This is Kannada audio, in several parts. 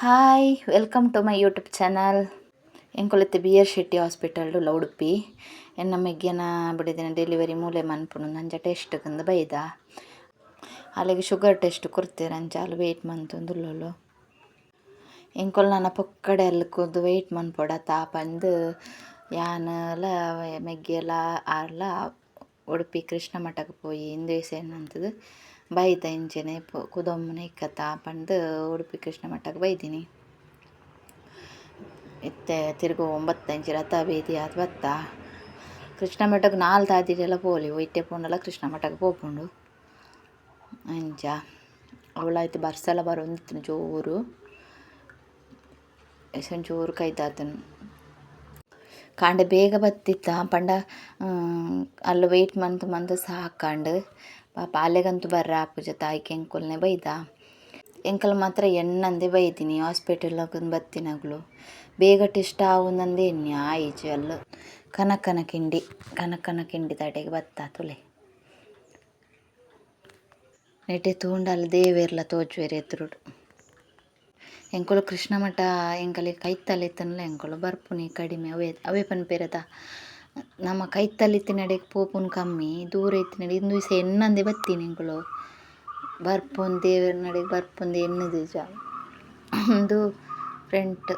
Hi welcome to my YouTube channel. ಎಂಕೊಲತ್ತೆ B R Shetty hospital Udupi. ಎನ್ನ ಮೆಗ್ಗಿನ ಬಿಡಿದಿನ ಡೆಲಿವರಿ ಮೂಲೆ ಮನ್ಪುನು ನಂಜ ಟೆಸ್ಟ್ಗಂದು ಬೈದ ಅಲ್ಲಿಗೆ ಶುಗರ್ ಟೆಸ್ಟ್ ಕೊಡ್ತೀರ ಅಂಚಾಲು ವೆಯ್ಟ್ ಮಂತೊಂದುಲ್ಲೊಲು ಎಂಕೊಲ್ ನನ್ನ ಪೊಕ್ಕಡೆ ಅಲ್ಕುದು ವೆಯ್ಟ್ ಮನ್ಪೊಡ ತಾಪಂದು ಯಾನೆಲ್ಲ ಮೆಗ್ಗಿಯೆಲ್ಲ ಆರ್ಲ ಉಡುಪಿ ಕೃಷ್ಣ ಮಠಕ್ಕೆ ಪೋಯಿ ಇಂದು ಏನಂತದು ಬೈದ ಇಂಚೆನೆ ಕುದೊಮ್ಮನೆ ಇಕ್ಕತ್ತ ಪಂದು ಉಡುಪಿ ಕೃಷ್ಣ ಮಠಕ್ಕೆ ಬೈದಿನಿ. ಇತ್ತೆ ತಿರುಗು 9 ರಥ ಬೇದಿ ಅದು ಬತ್ತ ಕೃಷ್ಣ ಮಠಕ್ಕೆ 4 ತಾದಿರೆಲ್ಲ ಪೋಲಿ ಒಯ್ಟೆ ಪೋಂಡಲ ಕೃಷ್ಣ ಮಠಕ್ಕೆ ಪೋಪುಂಡು ಅಂಚ ಅವಳಾಯ್ತು ಬರ್ಸಲ ಬರೋಂದಿತ್ತು ಜೋರು ಒಂಚೂರು ಕೈತಾತನು ಕಾಂಡೆ ಬೇಗ ಬತ್ತಿತ್ತ ಪಂಡ ಅಲ್ಲಿ ವೆಯ್ಟ್ ಮಂತ್ ಸಾಕಂಡು ಪಾಪ ಅಲೆಗಂತೂ ಬರ್ರ ಪೂಜ ತಾಯಿಗೆ ಎಂಕೊಲ್ನೆ ಬೈದ ಎಂಕಲ್ ಮಾತ್ರ ಎಣ್ಣಂದೆ ಬೈದಿನಿ ಹಾಸ್ಪಿಟಲ್ಗೆ ಬತ್ತಿನಗಳು ಬೇಗ ಟೆಸ್ಟ್ ಆവുന്നಂದೆ ಎಣ್ಣೆ ಆಯ್ಚು ಅಲ್ಲ ಕನಕನ ಕಿಂಡಿ ತಡೆಗೆ ಬತ್ತ ತುಲೆ ನೆಟೆ ತೂಂಡಲ್ಲಿ ದೇವೇರ್ಲ ತೋಜುವೆರೆ ಎದುರುಡು ಎಂಕೊಲು ಕೃಷ್ಣ ಮಠ ಎಂಕಲಿಗೆ ಕೈತಲ್ಲಿತ್ತನಲ್ಲ ಎಂಕೊಲು ಬರ್ಪುನಿ ಕಡಿಮೆ ಅವೇ ಪನ್ಪೇರದ ನಮ್ಮ ಕೈತಲ್ಲಿತ್ತಿನಡೆಗೆ ಪೋಪುನ್ ಕಮ್ಮಿ ದೂರ ಇತ್ತಿನಡೆ ಇಂದು ದಿವಸ ಎಣ್ಣಂದೆ ಬತ್ತೀನಿ ಎಂಕೊಲು ಬರ್ಪೊಂದು ದೇವರ ನಡೆಗೆ ಬರ್ಪೊಂದು ಎಣ್ಣದು ಜಾ ಒಂದು ಫ್ರಂಟ್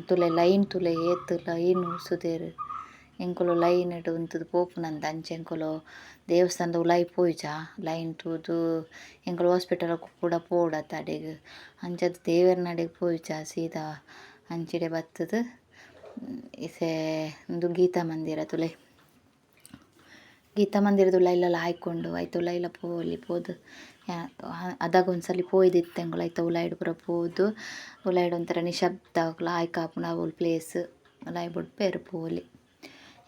ತುಲೆ ಲೈನ್ ತುಲೆ ಏತು ಲೈನ್ ಉಸುದೇರು ಎಂಕೊಲು ಲೈನ್ ಇಡು ಉಂತದು ಪೋಪುನಂದ ಅಂಚೆ ಎಂಕೊಲು ದೇವಸ್ಥಾನದ ಉಲಾಯಿ ಪೋಯ್ಜ ಲೈನ್ ತೂದು ಎಂಕೊಲು ಹಾಸ್ಪಿಟಲ್ ಕೂಡ ಪೋಡ ತಡೆಗೆ ಅಂಚದು ದೇವರ ನಡೆಗೆ ಪೋಯ್ಜ ಸೀದಾ ಅಂಚಿಡೆ ಬತ್ತದು ಇಸೆ ಒಂದು ಗೀತಾ ಮಂದಿರ ತುಲೆ ಗೀತಾ ಮಂದಿರದ ಉಲಾಯಿಲೆಲ್ಲ ಹಾಯ್ಕೊಂಡು ಆಯ್ತು ಉಲಾಯಿಲ ಪೋದು ಅದಾಗ ಒಂದ್ಸಲಿ ಪೋಯ್ದಿತ್ತು ಎಂಗಳು ಆಯ್ತು ಉಲಾಯಿಡು ಪೂರ ಪೋದು ಉಲಾಯಿಡು ಒಂಥರ ನಿಶಬ್ದ ಆಯ್ಕಾಪುನ ಅವಳು ಪ್ಲೇಸ್ ಉಲಾಯಿ ಬಿಟ್ಟು ಪೇರು ಪೋಲಿ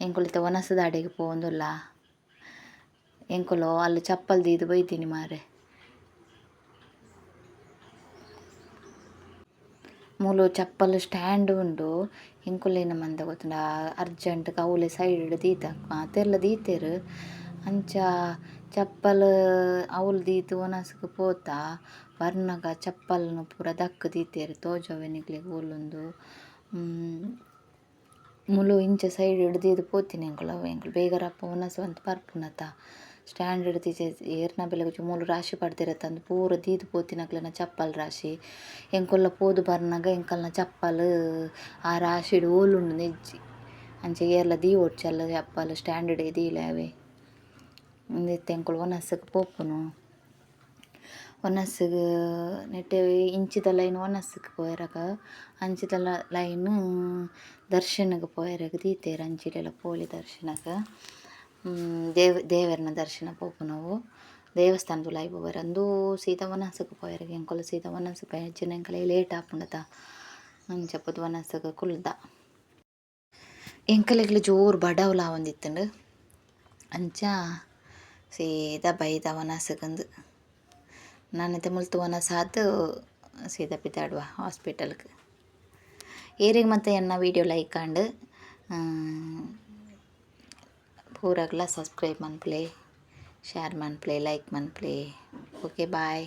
ಎಂಕೊಲಿತ ಒನಸದ ಅಡೆಗೆ ಪೋಂದುಲ್ಲ ಎಂಕೊಲು ಅಲ್ಲಿ ಚಪ್ಪಲ್ ದೀದು ಬೈತೀನಿ ಮಾರೆ ಮೂಲು ಚಪ್ಪಲ್ ಸ್ಟ್ಯಾಂಡ್ ಉಂಡು ಎಂಕುಲೇನ ಮಂದ ಗೊತ್ತುಂಡ ಅರ್ಜೆಂಟ್ ಕೌಲೆ ಸೈಡ್ ದೀತ ಮಾತೆಲ್ಲ ದೀತೆರು ಅಂಚ ಚಪ್ಪಲ್ ಅವಳು ದೀತು ಒನಸ್ಗೆ ಪೋತ ಬರ್ನಗ ಚಪ್ಪಲ್ನು ಪೂರ ದಕ್ಕು ದೀತೆರು ತೋಜವೆನಿಗ್ಲಿಗೆ ಓಲೊಂದು ಮುಲು ಇಂಚ ಸೈಡ್ ಹಿಡ್ದಿದ್ದು ಪೋತೀನಿ ಎಂಗಳು ಬೇಗರಪ್ಪ ಒನಸು ಅಂತ ಬರ್ಪುನತ ಸ್ಟ್ಯಾಂಡ್ ಹಿಡ್ದೀಚೆ ಏರ್ನ ಬೆಲೆಗೆ ಮೂಲು ರಾಶಿ ಪಡ್ದಿರತ್ತಂದು ಪೂರ ದೀದು ಪೋತಿನಗ್ಲನ ಚಪ್ಪಲ್ ರಾಶಿ ಎಂಕೊಲ್ಲ ಪೋದು ಬರ್ನಾಗ ಎಂಕಲ್ನ ಚಪ್ಪಲ್ ಆ ರಾಶಿಡು ಓಲುಂಡು ನೆಜ್ಜಿ ಅಂಚೆ ಏರ್ಲ ದೀ ಒಡ್ಚಲ್ಲ ಚಪ್ಪಲ್ ಸ್ಟ್ಯಾಂಡ್ ಹಿಡಿಗೆ ದೀಲೇವೆ ಇಂದಿತ್ತು ಎಂಕೊಳು ಒನಸ್ಸಿಗೆ ಪೋಪುನು ಒನಸ್ಸಿಗೆ ನೆಟ್ಟೆ ಇಂಚಿದ ಲೈನ್ ಒನಸ್ಸಿಗೆ ಪೋಯರಗ ಅಂಚಿದ ಲೈನ್ ದರ್ಶನಕ್ಕೆ ಪೋಯರಗ ದೀತೇರು ಅಂಚಿಲೆಲ್ಲ ಪೋಲಿ ದರ್ಶನಕ್ಕೆ ದೇವರನ ದರ್ಶನ ಪೋಪು ನಾವು ದೇವಸ್ಥಾನದ ಉಲಾಯಿ ಪೋಯರ ಅಂದು ಸೀದಾ ಒನಸ್ಸಿಗೆ ಪೋಯರಗ ಎಂಕೊಲ್ಲ ಸೀದಾ ಒನಸ್ಸಿಗೆ ಹೆಚ್ಚಿನ ಎಂಕಲ ಲೇಟ್ ಆಪುಂಡತ ಅಂಚಪ್ಪದು ಒನಸ್ಸಿಗೆ ಕುಲ್ದ ಎಂಕಲೆಗ್ಲಿ ಜೋರು ಬಡವಲ ಒಂದಿತ್ತಂಡು ಅಂಚ ಸೀದಾ ಬೈದ ಒನಸ್ಸಿಗಂದು ನಾನೈತೆ ಮುಲ್ತು ಒನಸಾತು ಸೀದಾ ಪಿತಾಡುವ ಹಾಸ್ಪಿಟಲ್ಗೆ ಏರಿಗೆ ಮತ್ತೆ ಎನ್ನ ವೀಡಿಯೋ ಲೈಕ್ ಆಂಡು ಪೂರಗ್ಲ ಸಬ್ಸ್ಕ್ರೈಬ್ ಮನ್ಪ್ಲೆ ಶೇರ್ ಮನ್ಪ್ಲೆ ಲೈಕ್ ಮನ್ಪ್ಲೆ ಓಕೆ ಬಾಯ್.